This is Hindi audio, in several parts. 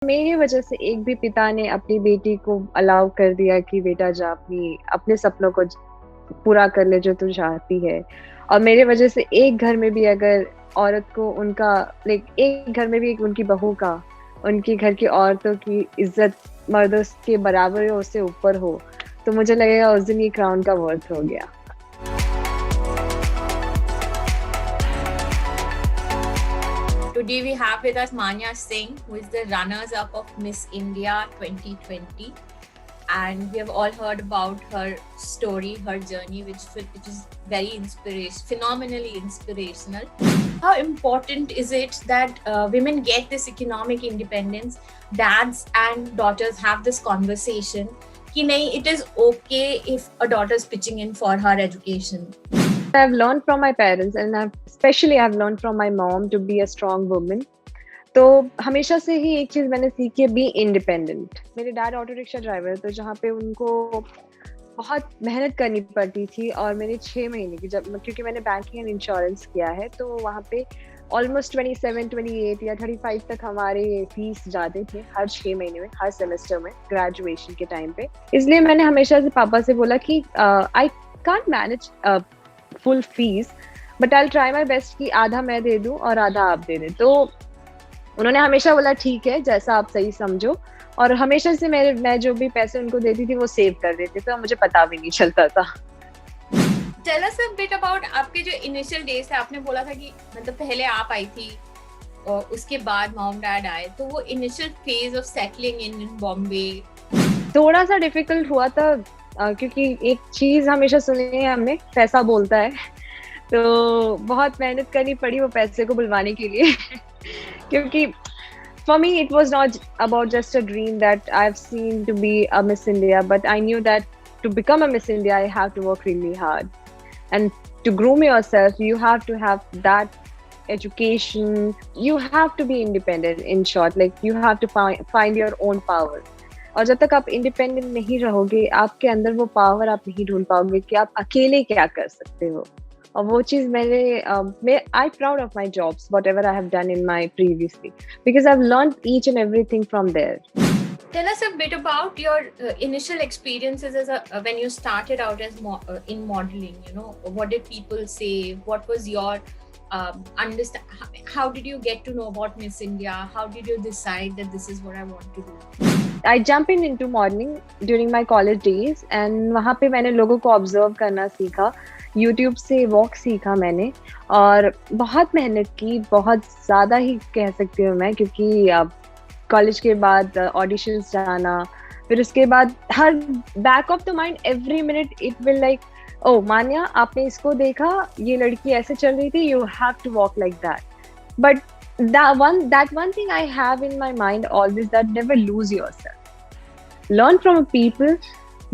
मेरी वजह से एक भी पिता ने अपनी बेटी को अलाउ कर दिया कि बेटा जा अपने सपनों को पूरा कर ले जो तू चाहती है। और मेरे वजह से एक घर में भी अगर औरत को उनका लाइक एक घर में भी एक उनकी बहू का, उनके घर की औरतों की इज़्ज़त मर्दों के बराबर या उससे ऊपर हो, तो मुझे लगेगा उस दिन ये क्राउन का वर्थ हो गया। Today we have with us Manya Singh, who is the runners-up of Miss India 2020. And we have all heard about her story, her journey, which is phenomenally inspirational. How important is it that women get this economic independence? Dads and daughters have this conversation. Ki nahi, it is okay if a daughter is pitching in for her education. I've learned from my parents and I've learned from my mom to be a strong woman. तो हमेशा से ही एक चीज़ मैंने सीखी है, बी इंडिपेंडेंट। मेरे डैड ऑटो रिक्शा ड्राइवर, तो जहाँ पे उनको बहुत मेहनत करनी पड़ती थी और मेरे 6 महीने की क्योंकि मैंने बैंकिंग एंड इंश्योरेंस किया है, तो वहाँ पे ऑलमोस्ट 27, 28 या 35 तक हमारे फीस जाते थे हर 6 महीने में, हर सेमेस्टर में, ग्रेजुएशन के टाइम पे। इसलिए मैंने हमेशा से पापा से बोला कि I can't manage full fees, but I will try my best कि आधा मैं दे दूँ और आधा आप दे दें। तो उन्होंने हमेशा बोला ठीक है, जैसा आप सही समझो। और हमेशा से मैं जो भी पैसे उनको देती थी वो सेव कर देते थे और मुझे पता भी नहीं चलता था। Tell us a bit about आपके जो इनिशियल डेज थे। आपने बोला था कि मतलब पहले आप आई थी और उसके बाद मॉम डैड आए, तो वो initial phase of settling in Bombay थोड़ा सा डिफिकल्ट हुआ था क्योंकि एक चीज हमेशा सुनी है हमने, पैसा बोलता है। तो बहुत मेहनत करनी पड़ी वो पैसे को बुलवाने के लिए क्योंकि for me it was not about just a dream that I've seen to be a Miss India, but I knew that to become a Miss India I have to work really hard, and to groom yourself you have to have that education, you have to be independent, in short, like you have to find your own power. और जब तक आप इंडिपेंडेंट नहीं रहोगे, आपके अंदर वो पावर आप नहीं ढूंढ पाओगे कि आप अकेले क्या कर सकते हो। और वो चीज मैं I proud of my jobs whatever I have done in my previously, because I have learn each and everything from there. Tell us a bit about your initial experiences when you started out as in modeling. You know, what did people say? What was your understand? How did you get to know about Miss India? How did you decide that this is what I want to do? I jumped into modeling during my college days, and वहाँ पे मैंने लोगों को ऑब्जर्व करना सीखा, यूट्यूब से वॉक सीखा मैंने, और बहुत मेहनत की, बहुत ज़्यादा ही कह सकती हूँ मैं, क्योंकि कॉलेज के बाद ऑडिशंस जाना, फिर उसके बाद हर back of the mind every minute it will like, oh Manya आपने इसको देखा, ये लड़की ऐसे चल रही थी, you have to walk like that. But that one thing I have in my mind always, that never lose yourself, learn from people,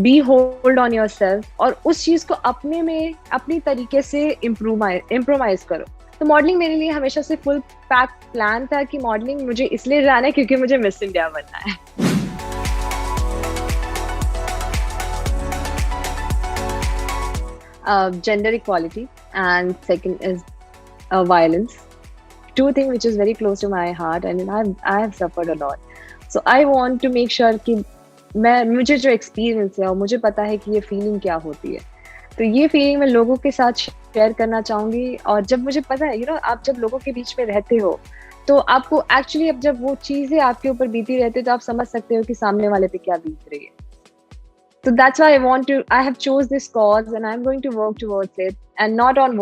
be hold on yourself, और उस चीज को अपने में अपनी तरीके से इम्प्रोवाइज करो। तो मॉडलिंग मेरे लिए हमेशा से फुल पैक प्लान था कि मॉडलिंग मुझे इसलिए जाना है क्योंकि मुझे मिस इंडिया बनना है। Gender equality, and second is violence. Two things which is very close to my heart, and I have suffered a lot. So I want to make sure कि मुझे जो एक्सपीरियंस है और मुझे पता है कि ये फीलिंग क्या होती है, तो ये फीलिंग मैं लोगों के साथ शेयर करना चाहूँगी। और जब मुझे पता है, आप जब लोगों के बीच में रहते हो तो आपको एक्चुअली अब जब वो चीज़ें आपके ऊपर बीती रहती है तो आप समझ सकते हो कि सामने वाले पे क्या बीत रही है। So that's why I have chose this cause, and I'm going to work towards it, and not on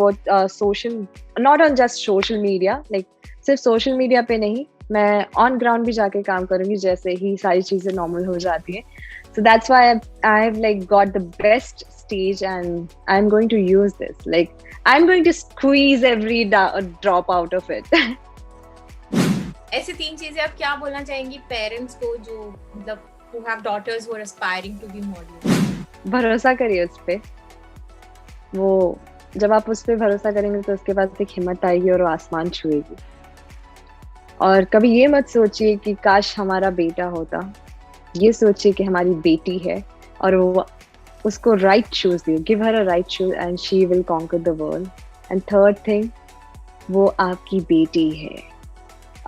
not on just social media, like सिर्फ social media पे नहीं, मैं on ground भी जाके काम करूँगी जैसे ही सारी चीजें normal हो जाती हैं। So that's why I have like got the best stage, and I'm going to use this. Like I'm going to squeeze every drop out of it. ऐसी 3 चीजें आप क्या बोलना चाहेंगी पेरेंट्स को जो मतलब who have daughters who are aspiring to be models? भरोसा करिए उस पे। वो जब आप उस पे भरोसा करेंगे तो उसके बाद एक हिम्मत आएगी और वो आसमान छुएगी। और कभी ये मत सोचिए कि काश हमारा बेटा होता, ये सोचिए कि हमारी बेटी है और वो उसको राइट शूज दिए, give her a right shoes and she will conquer the world. And third thing, वो आपकी बेटी है,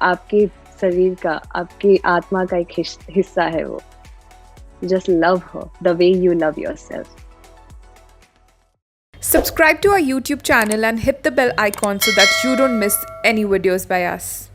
आपके शरीर का, आपकी आत्मा का एक हिस्सा है वो. Just love her the way you love yourself. Subscribe to our YouTube channel and hit the bell icon so that you don't miss any videos by us.